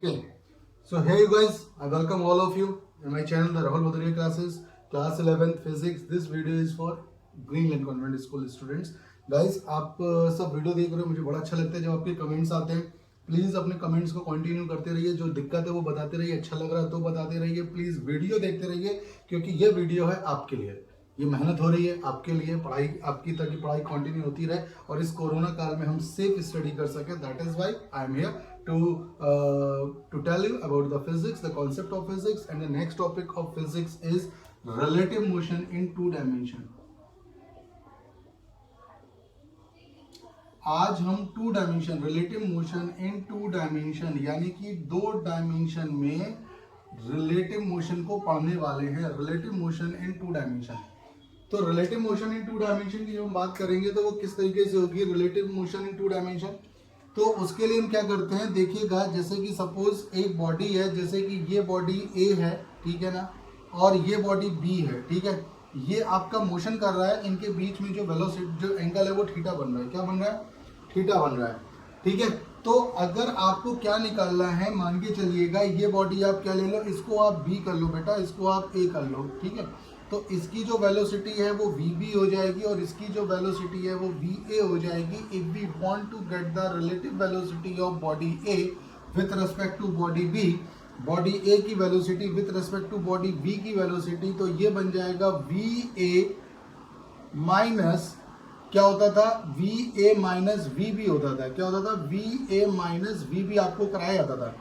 Okay, so hey you guys, I welcome all of you in my channel, the Rahul Bhaduria classes, class 11th physics. This video is for Greenland Convent School students. Guys, आप सब video देख रहे हो, मुझे बड़ा अच्छा लगता है जब आपके कमेंट्स आते हैं. प्लीज़ अपने कमेंट्स को कंटिन्यू करते रहिए, जो दिक्कत है वो बताते रहिए, अच्छा लग रहा है तो बताते रहिए. प्लीज़ वीडियो देखते रहिए क्योंकि ये वीडियो है आपके लिए. ये मेहनत हो रही है आपके लिए, पढ़ाई आपकी ताकि पढ़ाई कंटिन्यू होती रहे और इस कोरोना काल में हम सेफ स्टडी कर सकें. That is why I am here to tell you about the physics, the concept of physics, and the next topic of physics is relative motion in 2 dimension. आज हम 2 डायमेंशन रिलेटिव मोशन इन 2 dimension यानी कि 2 dimension में relative motion को पढ़ने वाले हैं. Relative motion इन 2 dimension. तो रिलेटिव मोशन इन 2 डायमेंशन की जब हम बात करेंगे तो वो किस तरीके से होगी रिलेटिव मोशन इन 2 डायमेंशन. तो उसके लिए हम क्या करते हैं, देखिएगा जैसे कि सपोज एक बॉडी है, जैसे कि ये बॉडी ए है, ठीक है ना, और ये बॉडी बी है, ठीक है. ये आपका मोशन कर रहा है, इनके बीच में जो वेलोसिटी जो एंगल है वो थीटा बन रहा है. क्या बन रहा है? थीटा बन रहा है, ठीक है. तो अगर आपको क्या निकालना है, मान के चलिएगा ये बॉडी आप क्या ले लो, इसको आप बी कर लो बेटा, इसको आप ए कर लो, ठीक है. तो इसकी जो वेलोसिटी है वो वी हो जाएगी और इसकी जो वेलोसिटी है वो वी हो जाएगी. If we want to get the relative velocity of body A with respect to body B, body A की velocity with respect to body B की वेलोसिटी, तो ये बन जाएगा वी ए माइनस क्या होता था, V A minus V B होता था. क्या होता था? V A minus V B आपको कराया जाता था.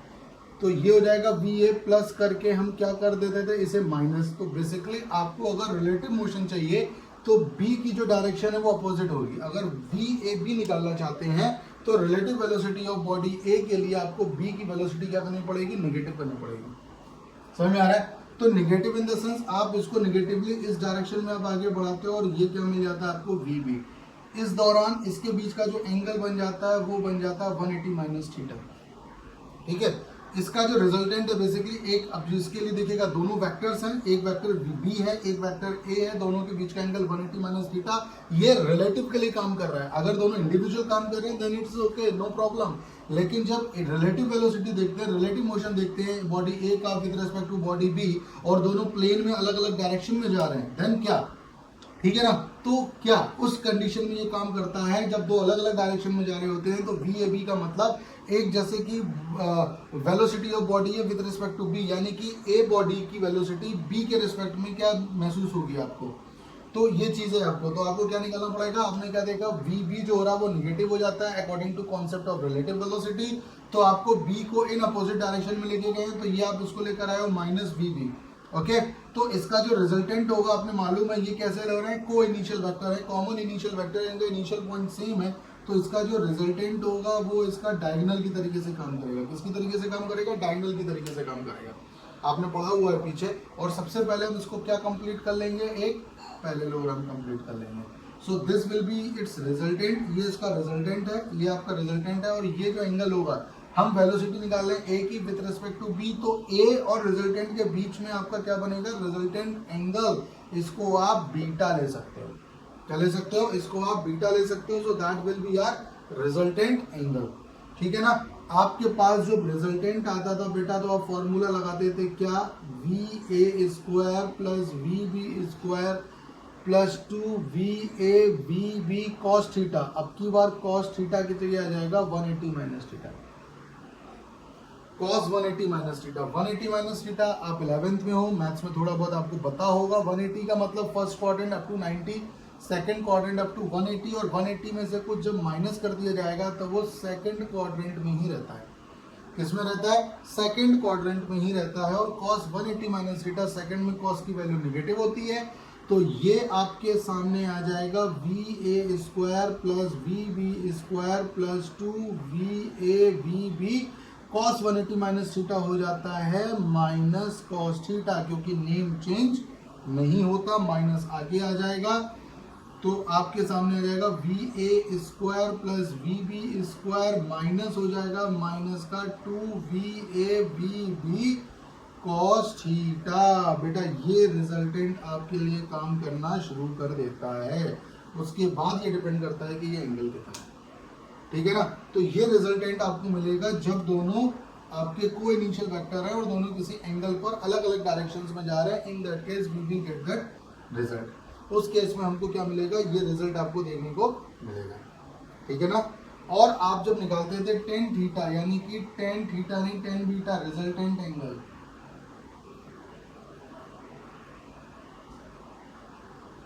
तो ये हो जाएगा वी ए प्लस करके हम क्या कर देते थे, इसे माइनस. तो बेसिकली आपको अगर रिलेटिव मोशन चाहिए तो बी की जो डायरेक्शन है वो अपोजिट होगी. अगर वी ए बी निकालना चाहते हैं तो रिलेटिव वेलोसिटी ऑफ बॉडी ए के लिए आपको बी की वेलोसिटी क्या करनी पड़ेगी, निगेटिव करनी पड़ेगी. समझ में आ रहा है? तो निगेटिव इन द सेंस आप इसको निगेटिवली इस डायरेक्शन में आप आगे बढ़ाते हो और ये क्या मिल जाता है आपको, वी बी. इस दौरान इसके बीच का जो एंगल बन जाता है वो बन जाता है 180 माइनस थीटा, ठीक है. इसका जो रिजल्टेंट है बेसिकली एक, अब जिसके लिए देखिएगा दोनों वेक्टर्स हैं, एक वेक्टर बी है एक वेक्टर ए है, दोनों के बीच का एंगल 180 माइनस थीटा. ये रिलेटिव के लिए काम कर रहा है. अगर दोनों इंडिविजुअल काम कर रहे हैं then it's okay, no problem. लेकिन जब रिलेटिव वेलोसिटी देखते हैं, रिलेटिव मोशन देखते हैं बॉडी ए का with respect to body B और दोनों प्लेन में अलग अलग डायरेक्शन में जा रहे हैं, देन क्या, ठीक है ना. तो क्या उस कंडीशन में ये काम करता है, जब दो अलग अलग डायरेक्शन में जा रहे होते हैं तो वी ए बी का मतलब एक जैसे कि वेलोसिटी ऑफ बॉडी है विद रिस्पेक्ट टू बी, यानी कि ए बॉडी की वेलोसिटी बी के रिस्पेक्ट में क्या महसूस होगी आपको. तो ये चीज है आपको. तो आपको क्या निकालना पड़ेगा, आपने क्या देखा, वी बी जो हो रहा है वो निगेटिव हो जाता है according to concept of relative velocity. तो आपको बी को इन अपोजिट डायरेक्शन में लेके गए, तो ये आप उसको लेकर आए हो माइनस वी बी. ओके, तो इसका जो रिजल्टेंट होगा आपने मालूम है ये कैसे लग रहे हैं, को इनिशियल वेक्टर है, कॉमन इनिशियल वेक्टर है, इनका इनिशियल पॉइंट सेम है. तो इसका जो रिजल्टेंट होगा वो इसका डायगोनल की तरीके से काम करेगा. किसकी तरीके से काम करेगा? डायगोनल की तरीके से काम करेगा. आपने पढ़ा हुआ है पीछे. और सबसे पहले हम इसको क्या कंप्लीट कर लेंगे, एक पैरेललोग्राम कंप्लीट कर लेंगे. So this will be it's resultant. ये इसका रिजल्टेंट है, ये आपका रिजल्टेंट है. और ये जो एंगल होगा, हम वेलोसिटी निकाल रहे हैं ए की विद रिस्पेक्ट टू बी, तो ए और रिजल्टेंट के बीच में आपका क्या बनेगा, रिजल्टेंट एंगल. इसको आप बीटा ले सकते हो. क्या ले सकते हो? इसको आप बीटा ले सकते हो. So that will be our resultant angle, ठीक है ना. आपके पास जो रिजल्टेंट आता था बेटा तो आप फॉर्मूला लगाते थे क्या, V A square plus V B square plus 2 V A V B cos theta. अब की बार कॉस थीटा की जगह आ जाएगा 180 minus theta. cos 180 minus theta. 180 minus theta आप 11th में हो, मैथ्स में थोड़ा बहुत आपको पता होगा. 180 का मतलब first quadrant up to 90, second quadrant up to 180, और 180 में से कुछ जब माइनस कर दिया जाएगा तो वो सेकंड क्वाड्रेंट में ही रहता है. किसमें रहता है? सेकंड क्वाड्रेंट में ही रहता है. और cos 180 माइनस थीटा सेकंड में cos की वैल्यू नेगेटिव होती है. तो ये आपके सामने आ जाएगा V A square plus V B square plus 2 V A V B cos 180 minus theta हो जाता है माइनस cos थीटा, क्योंकि नेम चेंज नहीं होता, माइनस आगे आ जाएगा. तो आपके सामने आ जाएगा V A square plus V B square minus हो जाएगा माइनस का 2 V A V B cos theta. बेटा ये रिजल्टेंट आपके लिए काम करना शुरू कर देता है. उसके बाद ये डिपेंड करता है कि ये एंगल कितना है, ठीक है ना. तो ये रिजल्टेंट आपको मिलेगा जब दोनों आपके को इनिशियल वेक्टर है और दोनों किसी एंगल पर अलग अलग डायरेक्शंस में जा रहे हैं, in that case we will get that result. उस केस में हमको क्या मिलेगा, ये रिजल्ट आपको देखने को मिलेगा, ठीक है ना। और आप जब निकालते थे टेन थीटा, यानी कि टेन थीटा नहीं टेन बीटा रिजल्टेंट एंगल,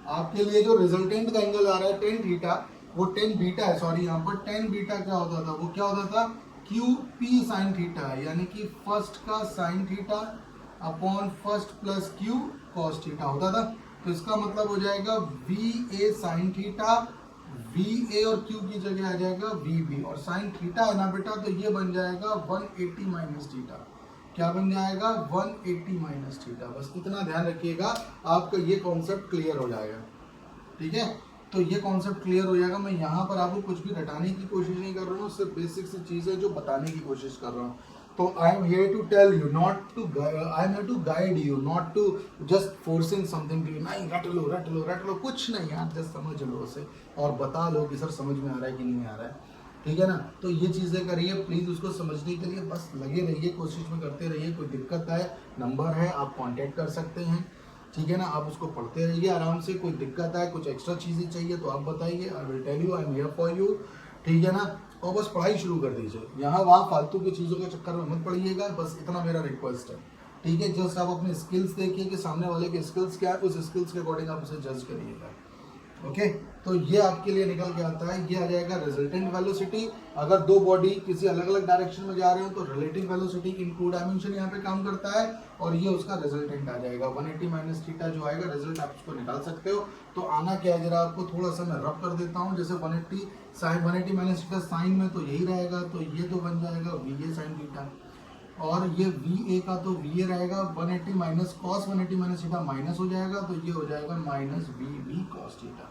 आपके लिए जो रिजल्टेंट का एंगल आ रहा है टेन थीटा, वो टेन बीटा है, सॉरी यहाँ पर टेन बीटा क्या होता था, वो क्या होता था क्यू पी साइन थीटा, यानी कि फर्स्ट का sine theta upon first plus Q cos theta होता था। तो इसका मतलब हो जाएगा V A sine theta, V A और क्यू की जगह आ जाएगा वी बी, और साइन थीटा है ना बेटा, तो ये बन जाएगा 180 माइनस थीटा। क्या बन जाएगा 180 माइनस थीटा। बस इतना ध्यान रखिएगा, आपका ये कॉन्सेप्ट क्लियर हो जाएगा, ठीक है। तो ये कॉन्सेप्ट क्लियर हो जाएगा। मैं यहाँ पर आपको कुछ भी रटाने की कोशिश नहीं कर रहा हूँ, सिर्फ बेसिक सी चीज़ें जो बताने की कोशिश कर रहा हूँ। तो I am here to tell you, not to, I am here to guide you, not to just forcing something to you. नहीं रट लो रट लो रट लो, कुछ नहीं यार, जस्ट समझ लो उसे और बता लो कि सर समझ में आ रहा है कि नहीं आ रहा है, ठीक है ना। तो ये चीज़ें करिए प्लीज़, उसको समझने के लिए बस लगे रहिए, कोशिश में करते रहिए। कोई दिक्कत है, नंबर है, आप कांटेक्ट कर सकते हैं, ठीक है ना। आप उसको पढ़ते रहिए आराम से। कोई दिक्कत है, कुछ एक्स्ट्रा चीज़ें चाहिए तो आप बताइए, I will tell you, I am here for you, ठीक है ना। और बस पढ़ाई शुरू कर दीजिए, यहाँ वहाँ फालतू की चीज़ों के चक्कर में मत पड़िएगा, बस इतना मेरा रिक्वेस्ट है, ठीक है। जस्ट आप अपने स्किल्स देखिए कि सामने वाले के स्किल्स क्या है, उस स्किल्स के अकॉर्डिंग आप उसे जज करिएगा, ओके। तो ये आपके लिए निकल के आता है, ये आ जाएगा रिजल्टेंट वेलोसिटी। अगर दो बॉडी किसी अलग अलग डायरेक्शन में जा रहे हो तो relative velocity in two dimension यहाँ पे काम करता है, और ये उसका रिजल्टेंट आ जाएगा 180 माइनस थीटा जो आएगा रिजल्ट, आप उसको निकाल सकते हो। तो आना क्या है, जरा आपको थोड़ा सा मैं रब कर देता हूँ। जैसे 180 साइन 180 माइनस थीटा साइन में तो यही रहेगा, तो ये तो बन जाएगा वी ए साइन थीटा, और ये वी ए का तो वी ए रहेगा 180 minus cos 180 minus theta minus हो जाएगा, तो ये हो जाएगा minus V B cos theta,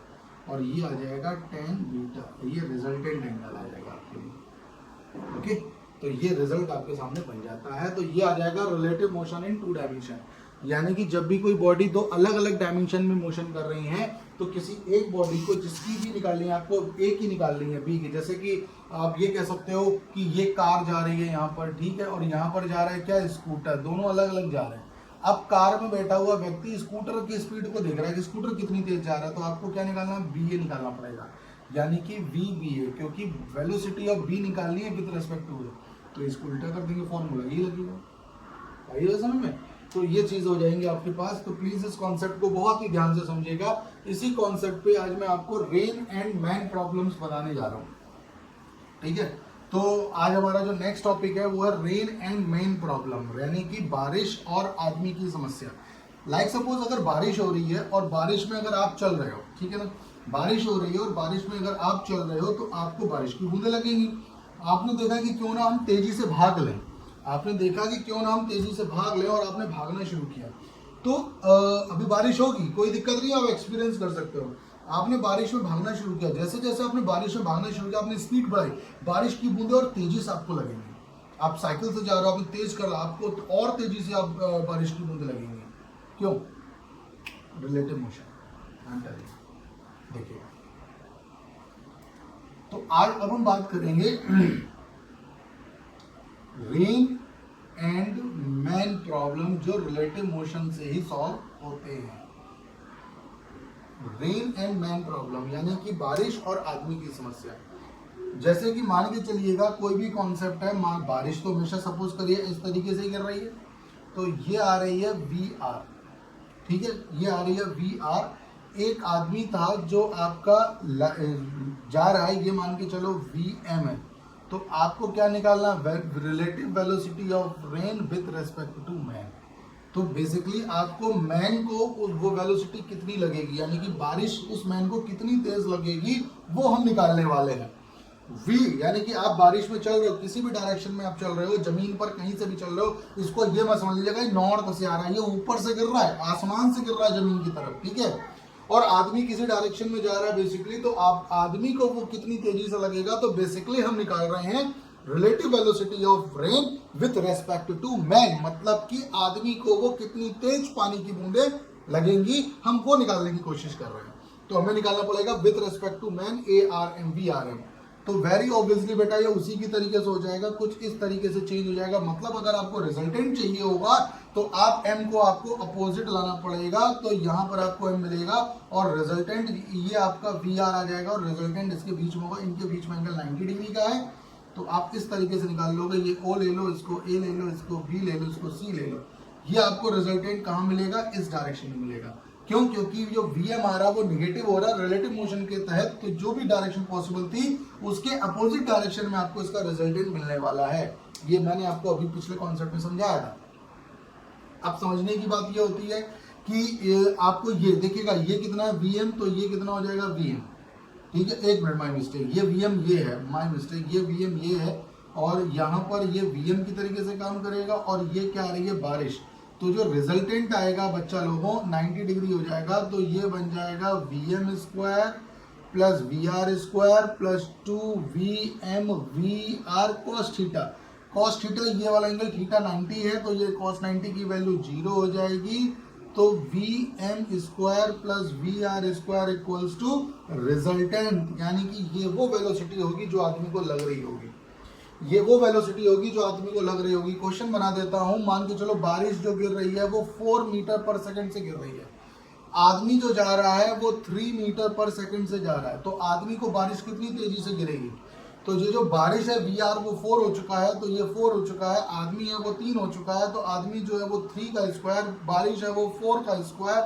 और ये आ जाएगा टेन बीटा, ये रिजल्टेंट एंगल आ जाएगा आपके लिए, ओके। तो ये रिजल्ट आपके सामने बन जाता है। तो ये आ जाएगा relative motion in two dimension, यानी कि जब भी कोई बॉडी दो अलग अलग डायमेंशन में मोशन कर रही है, तो किसी एक बॉडी को जिसकी भी निकालनी है, आपको एक ही निकालनी है बी की। जैसे कि आप ये कह सकते हो कि ये कार जा रही है यहाँ पर, ठीक है, और यहाँ पर जा रहा है क्या, स्कूटर, दोनों अलग अलग जा रहे हैं। अब कार में बैठा हुआ व्यक्ति स्कूटर की स्पीड को देख रहा है कि स्कूटर कितनी तेज जा रहा है, तो आपको क्या निकालना, बी ए निकालना पड़ेगा, यानी कि वी बी ए, क्योंकि वेलोसिटी ऑफ बी निकालनी है विद रिस्पेक्ट टू ए, तो इसको उल्टा कर देंगे, फॉर्मूला यही लगेगा, आइए समझ में। तो ये चीज़ हो जाएंगे आपके पास। तो प्लीज़ इस कॉन्सेप्ट को बहुत ही ध्यान से समझिएगा। इसी कॉन्सेप्ट पे आज मैं आपको रेन एंड मैन प्रॉब्लम्स बताने जा रहा हूँ, ठीक है। तो आज हमारा जो नेक्स्ट टॉपिक है वो है रेन एंड मेन प्रॉब्लम, यानी कि बारिश और आदमी की समस्या। लाइक सपोज अगर बारिश हो रही है और बारिश में अगर आप चल रहे हो, ठीक है ना, बारिश हो रही है और बारिश में अगर आप चल रहे हो तो आपको बारिश की बूंदें लगेंगी। आपने देखा कि क्यों ना हम तेजी से भाग लें, आपने देखा कि क्यों ना हम तेजी से भाग लें, और आपने भागना शुरू किया, तो अभी बारिश होगी, कोई दिक्कत नहीं, आप एक्सपीरियंस कर सकते हो। आपने बारिश में भागना शुरू किया, जैसे जैसे आपने बारिश में भागना शुरू किया, आपने स्पीड बढ़ाई, बारिश की बूंदें और तेजी से आपको लगेंगी। आप साइकिल से जा रहे हो, आपने तेज करा, आपको तो और तेजी से आप बारिश की बूंदें लगेंगी। क्यों? Relative motion. देखिए, तो आज अब हम बात करेंगे रेन एंड मैन प्रॉब्लम, जो रिलेटिव मोशन से ही सॉल्व होते हैं। रेन एंड मैन प्रॉब्लम यानी कि बारिश और आदमी की समस्या। जैसे कि मान के चलिएगा कोई भी कॉन्सेप्ट है, बारिश तो हमेशा सपोज करिए इस तरीके से ही कर रही है, तो ये आ रही है वी आर, ठीक है, ये आ रही है वी आर। एक आदमी था जो आपका जा रहा है, ये मान के चलो वी एम है, तो आपको क्या निकालना, relative velocity of rain with respect to man. तो बेसिकली आपको मैन को वो वेलोसिटी कितनी लगेगी, यानी कि बारिश उस मैन को कितनी तेज लगेगी, वो हम निकालने वाले हैं। वी यानी कि आप बारिश में चल रहे हो, किसी भी डायरेक्शन में आप चल रहे हो, जमीन पर कहीं से भी चल रहे हो, इसको ये मत समझ लीजिएगा नॉर्थ से आ रहा है, ये ऊपर से गिर रहा है, आसमान से गिर रहा है जमीन की तरफ, ठीक है। और आदमी किसी डायरेक्शन में जा रहा है बेसिकली, तो आप आदमी को वो कितनी तेजी से लगेगा, तो बेसिकली हम निकाल रहे हैं relative velocity of rain with respect to man, मतलब कि आदमी को वो कितनी तेज पानी की बूंदें लगेंगी, हम वो निकालने की कोशिश कर रहे हैं। तो हमें निकालना पड़ेगा with respect to man, A R M V R M, तो वेरी ऑब्वियसली बेटा ये उसी की तरीके से हो जाएगा, कुछ इस तरीके से चेंज हो जाएगा। मतलब अगर आपको रिजल्टेंट चाहिए होगा तो आप m को आपको अपोजिट लाना पड़ेगा, तो यहाँ पर आपको m मिलेगा और रिजल्टेंट ये आपका वी आर आ जाएगा और रिजल्टेंट इसके बीच में होगा, इनके बीच में एंगल 90 डिग्री का है। तो आप इस तरीके से निकाल लोगे, ये ओ ले लो, इसको ए ले लो, इसको बी ले लो, इसको सी ले लो, ये आपको रिजल्टेंट कहाँ मिलेगा, इस डायरेक्शन में मिलेगा। क्यों? क्योंकि जो वीएम आ रहा है वो निगेटिव हो रहा है रिलेटिव मोशन के तहत, तो जो भी डायरेक्शन पॉसिबल थी उसके अपोजिट डायरेक्शन में आपको इसका रिजल्टेंट मिलने वाला है। ये मैंने आपको अभी पिछले कॉन्सेप्ट में समझाया था। अब समझने की बात ये होती है कि आपको ये देखिएगा, ये कितना है वीएम, तो ये कितना हो जाएगा वीएम, ठीक है। एक मिनट, माई मिस्टेक, ये वीएम ये है, माई मिस्टेक, ये वीएम ये है और यहाँ पर ये वीएम की तरीके से काम करेगा और ये क्या आ रही है बारिश। तो जो रिजल्टेंट आएगा बच्चा लोगों 90 डिग्री हो जाएगा, तो ये बन जाएगा VM square plus V R square plus 2 V R cos theta. Cos theta ये वाला एंगल थीटा 90 है, तो ये कॉस 90 की वैल्यू 0 हो जाएगी। तो V M square plus V R square equals to resultant, यानी कि ये वो वेलोसिटी होगी जो आदमी को लग रही होगी, ये वो वेलोसिटी होगी जो आदमी को लग रही होगी। क्वेश्चन बना देता हूं, मान के चलो बारिश जो गिर रही है वो 4 मीटर पर सेकंड से गिर रही है, आदमी जो जा रहा है वो 3 मीटर पर सेकंड से जा रहा है, तो आदमी को बारिश कितनी तेजी से गिरेगी। तो ये जो बारिश है वी आर वो 4 हो चुका है, तो ये 4 हो चुका है, आदमी है वो 3 हो चुका है, तो आदमी जो है वो 3 का स्क्वायर, बारिश है वो 4 का स्क्वायर,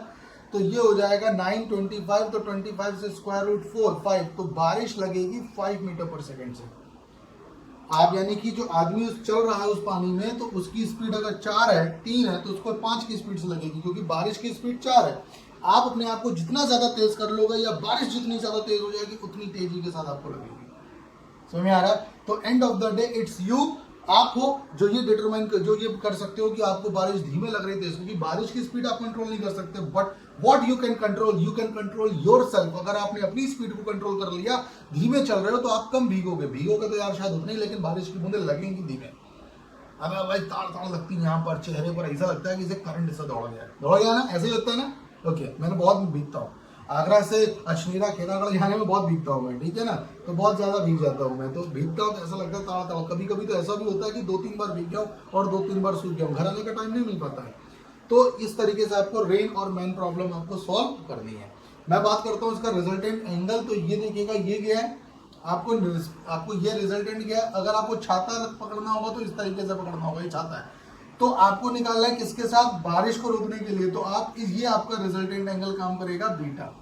तो ये हो जाएगा 925, तो 25 से स्क्वायर रूट 4 5, तो बारिश लगेगी 5 मीटर पर सेकंड से। आप यानी कि जो आदमी चल रहा है उस पानी में, तो उसकी स्पीड अगर 4 है 3 है तो उसको 5 की स्पीड से लगेगी, क्योंकि बारिश की स्पीड 4 है। आप अपने आप को जितना ज्यादा तेज कर लोगे या बारिश जितनी ज्यादा तेज हो जाएगी उतनी तेजी के साथ आपको लगेगी। समझ में आ रहा है? तो end of the day it's you, आप हो जो ये डिटरमाइन जो ये कर सकते हो कि आपको बारिश धीमे लग रही थी, क्योंकि बारिश की स्पीड आप कंट्रोल नहीं कर सकते, but what you can control yourself. अगर आपने अपनी स्पीड को कंट्रोल कर लिया, धीमे चल रहे हो तो आप कम भीगोगे तो यार शायद उतने ही, लेकिन बारिश की बूंदें लगेंगी धीमे। अगर भाई ताड़ लगती है यहाँ पर चेहरे पर, ऐसा लगता है कि इसे करंट से दौड़ गया ना, ऐसे ही लगता है ना। ओके, मैंने बहुत भीगता हूँ, आगरा से अशनीरा खेरागढ़ जाने में बहुत भीगता हूँ मैं, ठीक है ना, तो बहुत ज्यादा भीग जाता हूँ मैं, तो भीगता हूँ तो ऐसा लगता है ताड़। कभी कभी तो ऐसा भी होता है कि 2-3 बार भीग गया और 2-3 बार सूख गया, घर आने का टाइम नहीं मिल पाता है। तो इस तरीके से आपको रेन और मैन प्रॉब्लम आपको सॉल्व करनी है। मैं बात करता हूँ इसका रिजल्टेंट एंगल, तो ये देखिएगा ये गया है, आपको ये रिजल्टेंट गया। अगर आपको छाता पकड़ना होगा तो इस तरीके से पकड़ना होगा, ये छाता है, तो आपको निकालना है किसके साथ, बारिश को रोकने के लिए। तो आप ये आपका रिजल्टेंट एंगल काम करेगा बीटा,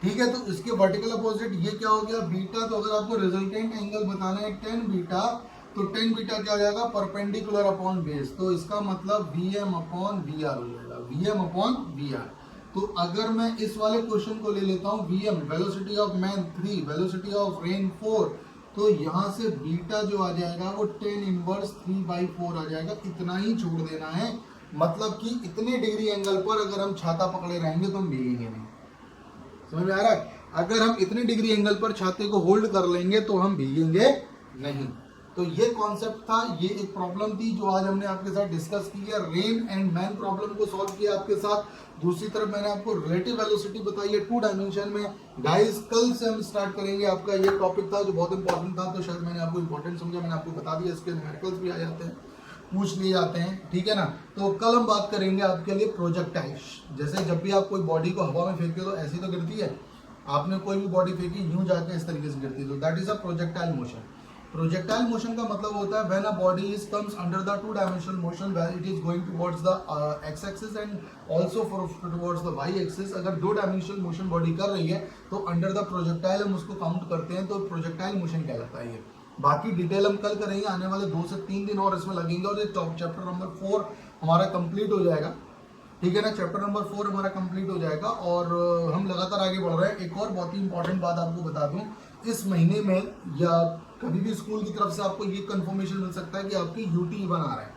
ठीक है। तो इसके वर्टिकल अपोजिट ये क्या हो गया बीटा। तो अगर आपको रिजल्टेंट एंगल बताना है 10 बीटा, तो 10 बीटा क्या हो जाएगा, परपेंडिकुलर अपॉन बेस, तो इसका मतलब Vm अपॉन वी आर हो जाएगा, Vm अपॉन वी आर। तो अगर मैं इस वाले क्वेश्चन को ले लेता हूँ, Vm velocity of man 3, velocity of rain 4, तो यहाँ से बीटा जो आ जाएगा वो 10 इनवर्स 3/4 आ जाएगा। इतना ही छोड़ देना है, मतलब कि इतने डिग्री एंगल पर अगर हम छाता पकड़े रहेंगे तो हम भीगेंगे नहीं। समझ में आ रहा है? अगर हम इतने डिग्री एंगल पर छाते को होल्ड कर लेंगे तो हम भीगेंगे नहीं। तो ये कॉन्सेप्ट था, ये एक प्रॉब्लम थी जो आज हमने आपके साथ डिस्कस की है, रेन एंड मैन प्रॉब्लम को सॉल्व किया आपके साथ। दूसरी तरफ मैंने आपको रिलेटिव वेलोसिटी बताई है 2 डायमेंशन में। गाइस कल से हम स्टार्ट करेंगे, आपका ये टॉपिक था जो बहुत इंपॉर्टेंट था, तो शायद मैंने आपको इंपॉर्टेंट समझा, मैंने आपको बता दिया, इसके न्यूमेरिकल्स भी आ जाते हैं, पूछ लिए जाते हैं, ठीक है ना। तो कल हम बात करेंगे आपके लिए प्रोजेक्टाइल्स। जैसे जब भी आप कोई बॉडी को हवा में फेंकते हो तो ऐसी तो गिरती है, आपने कोई भी बॉडी फेंकी यूं जाके इस तरीके से गिरती है, तो that is a projectile motion. Projectile motion का मतलब होता है when a body is comes under the 2 dimensional motion where it is going towards the X axis and also towards the Y axis. अगर 2 डायमेंशनल मोशन बॉडी कर रही है तो under the projectile हम उसको काउंट करते हैं, तो प्रोजेक्टाइल मोशन कहलाता है ये। बाकी डिटेल हम कल करेंगे, आने वाले 2 से 3 दिन और इसमें लगेंगे और ये चैप्टर नंबर 4 हमारा कंप्लीट हो जाएगा, ठीक है ना। चैप्टर नंबर 4 हमारा कंप्लीट हो जाएगा और हम लगातार आगे बढ़ रहे हैं। एक और बहुत ही इंपॉर्टेंट बात आपको बता दूं, इस महीने में या कभी भी स्कूल की तरफ से आपको ये कंफर्मेशन मिल सकता है कि आपकी यूटी बना रहा है,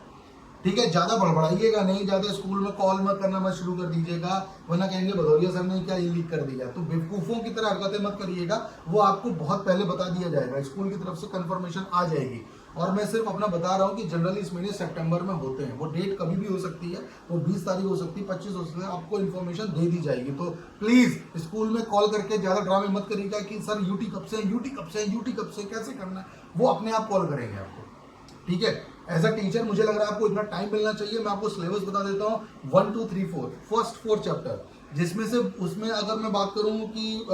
ठीक है। ज्यादा बड़बड़ाइएगा नहीं, ज्यादा स्कूल में कॉल मत करना मत शुरू कर दीजिएगा, वरना कहेंगे भदौरिया सर ने क्या ये लीक कर दिया। तो बेवकूफों की तरह हरकतें मत करिएगा, वो आपको बहुत पहले बता दिया जाएगा, स्कूल की तरफ से कंफर्मेशन आ जाएगी। और मैं सिर्फ अपना बता रहा हूँ कि जनरली इस महीने सितंबर में होते हैं। वो डेट कभी भी हो सकती है, वो 20 तारीख हो सकती है, 25 हो सकती है, आपको इन्फॉर्मेशन दे दी जाएगी। तो प्लीज स्कूल में कॉल करके ज्यादा ड्रामे मत करिएगा कि सर यूटी कब से, यूटी कब से, यूटी कब से, कैसे करना है। वो अपने आप कॉल करेंगे आपको, ठीक है। एज अ टीचर मुझे लग रहा है आपको इतना टाइम मिलना चाहिए। मैं आपको सिलेबस बता देता हूँ, 1 2 3 4 फर्स्ट 4 चैप्टर, जिसमें से उसमें अगर मैं बात करूँ कि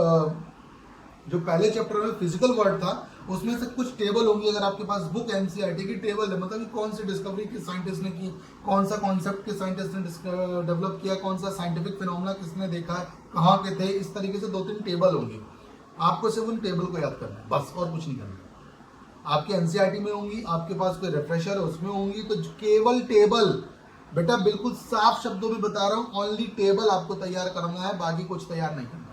जो पहले चैप्टर में फिजिकल वर्ड था, उसमें से कुछ टेबल होंगी। अगर आपके पास बुक एनसीईआरटी की टेबल है, मतलब कि कौन सी डिस्कवरी किस साइंटिस्ट ने की, कौन सा कॉन्सेप्ट किस साइंटिस्ट ने डेवलप किया, कौन सा साइंटिफिक फिनोमेना किसने देखा है, कहाँ के थे, इस तरीके से 2-3 टेबल होंगी। आपको सिर्फ उन टेबल को याद करना है बस, और कुछ नहीं करना। आपके एनसीईआरटी में होंगी, आपके पास कोई रिफ्रेशर है उसमें होंगी, तो केवल टेबल, बेटा बिल्कुल साफ शब्दों में बता रहा हूं, ओनली टेबल आपको तैयार करना है, बाकी कुछ तैयार नहीं करना,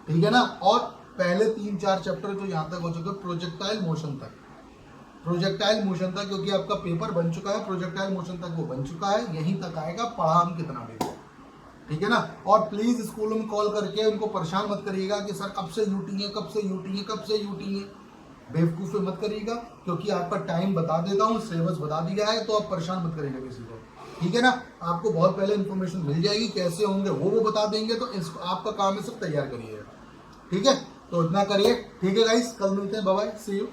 ठीक है ना। और पहले 3-4 चैप्टर जो यहां तक हो चुके, प्रोजेक्टाइल मोशन तक, प्रोजेक्टाइल मोशन तक, क्योंकि आपका पेपर बन चुका है, प्रोजेक्टाइल मोशन तक वो बन चुका है, यहीं तक आएगा, पढ़ा हम कितना भी, ठीक है ना। और प्लीज स्कूलों में कॉल करके उनको परेशान मत करिएगा कि सर कब से यूटी है, कब से यूटी है, कब से यूटी है। बेवकूफ़ी मत करिएगा, क्योंकि आपका टाइम बता देता हूँ, सिलेबस बता दिया है, तो आप परेशान मत करिएगा किसी को, ठीक है ना। आपको बहुत पहले इन्फॉर्मेशन मिल जाएगी, कैसे होंगे वो बता देंगे, तो आपका काम है सब तैयार करिएगा, ठीक है। तो इतना करिए, ठीक है गाइस, कल मिलते हैं, बाय बाय, सी यू।